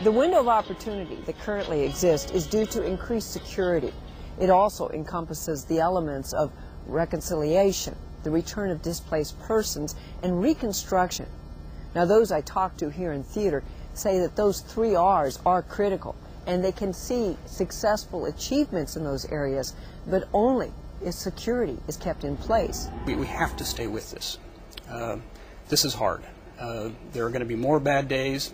The window of opportunity that currently exists is due to increased security. It also encompasses the elements of reconciliation, the return of displaced persons, and reconstruction. Now, those I talk to here in theater say that those 3 R's are critical, and they can see successful achievements in those areas, but only if security is kept in place. We have to stay with this. This is hard. There are going to be more bad days,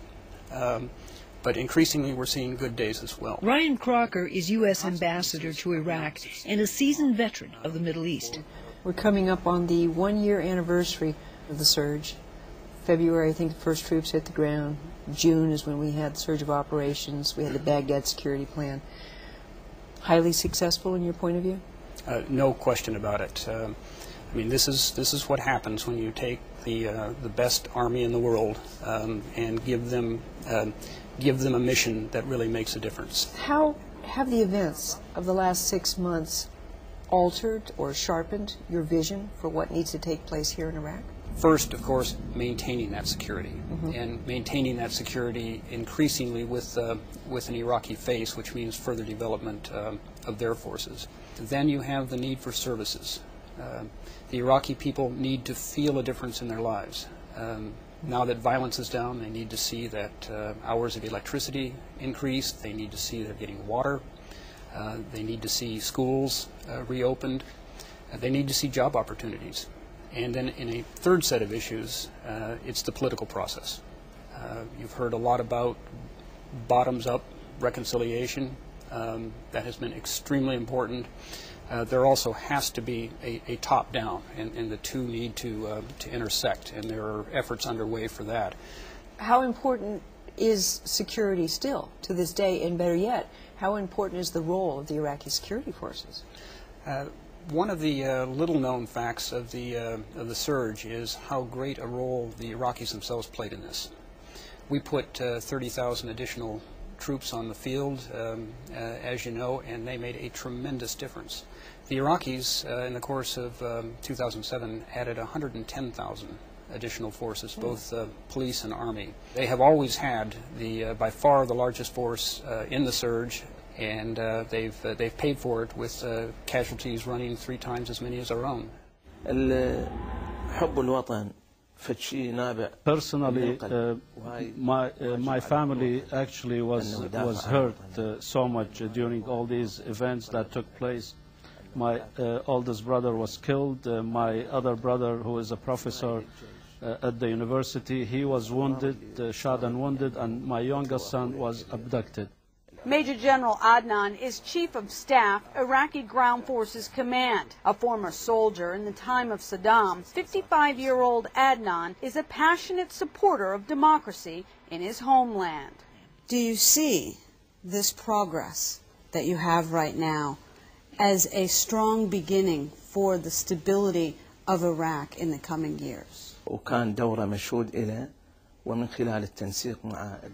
but increasingly we're seeing good days as well. Ryan Crocker is U.S. Ambassador to Iraq and a seasoned veteran of the Middle East. We're coming up on the 1-year anniversary of the surge. February, I think the first troops hit the ground. June is when we had the surge of operations. We had the Baghdad security plan. Highly successful in your point of view? No question about it. I mean, this is what happens when you take the best army in the world and give them a mission that really makes a difference. How have the events of the last 6 months altered or sharpened your vision for what needs to take place here in Iraq? First, of course, maintaining that security, and maintaining that security increasingly with an Iraqi face, which means further development of their forces. Then you have the need for services. The Iraqi people need to feel a difference in their lives. Now that violence is down, they need to see that hours of electricity increase. They need to see they're getting water. They need to see schools reopened. They need to see job opportunities. And then in a third set of issues, it's the political process. You've heard a lot about bottoms-up reconciliation. That has been extremely important. There also has to be a top-down, and the two need to intersect, and there are efforts underway for that. How important is security still to this day, and better yet, how important is the role of the Iraqi security forces? One of the little-known facts of the surge is how great a role the Iraqis themselves played in this. We put 30,000 additional troops on the field, as you know, and they made a tremendous difference. The Iraqis, in the course of 2007, added 110,000 additional forces, both police and army. They have always had by far the largest force in the surge, and they've paid for it with casualties running 3 times as many as our own. Personally, my family actually was hurt so much during all these events that took place. My oldest brother was killed. My other brother, who is a professor at the university, he was wounded, shot and wounded, and my youngest son was abducted. Major General Adnan is Chief of Staff, Iraqi Ground Forces Command. A former soldier in the time of Saddam, 55-year-old Adnan is a passionate supporter of democracy in his homeland. Do you see this progress that you have right now as a strong beginning for the stability of Iraq in the coming years?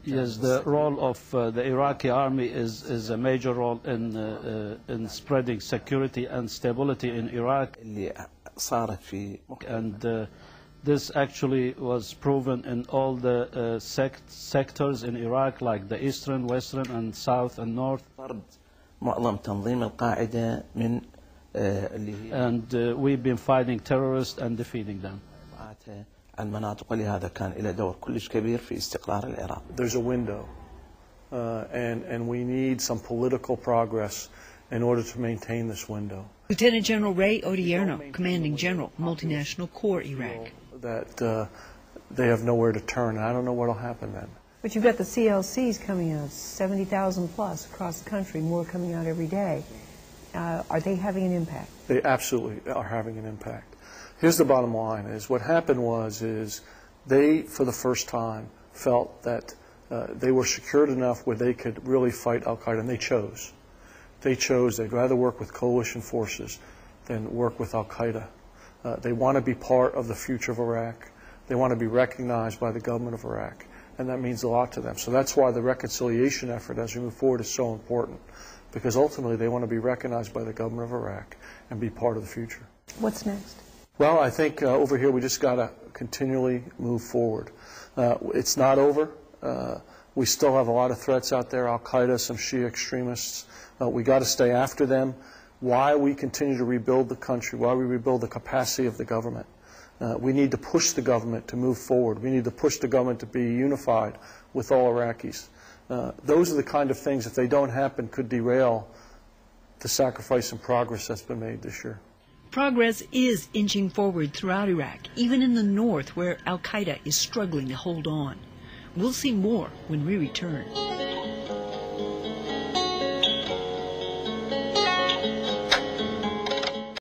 Yes, the role of the Iraqi army is a major role in spreading security and stability in Iraq. And this actually was proven in all the sectors in Iraq, like the eastern, western, and south and north. And we've been fighting terrorists and defeating them. There's a window, and we need some political progress in order to maintain this window. Lieutenant General Ray Odierno, Commanding General, Multinational Corps, Iraq. That they have nowhere to turn, and I don't know what will happen then. But you've got the CLCs coming out, 70,000 plus across the country, more coming out every day. Are they having an impact? They absolutely are having an impact. Here's the bottom line: is what happened is they, for the first time, felt that they were secured enough where they could really fight Al-Qaeda, and they chose. They chose they'd rather work with coalition forces than work with Al-Qaeda. They want to be part of the future of Iraq. They want to be recognized by the government of Iraq, and that means a lot to them. So that's why the reconciliation effort as we move forward is so important, because ultimately they want to be recognized by the government of Iraq and be part of the future. What's next? Well, I think over here we just got to continually move forward. It's not over. We still have a lot of threats out there, Al-Qaeda, some Shia extremists. We got to stay after them. Why we continue to rebuild the country, why we rebuild the capacity of the government. We need to push the government to move forward. We need to push the government to be unified with all Iraqis. Those are the kind of things, if they don't happen, could derail the sacrifice and progress that's been made this year. Progress is inching forward throughout Iraq, even in the north where al-Qaeda is struggling to hold on. We'll see more when we return.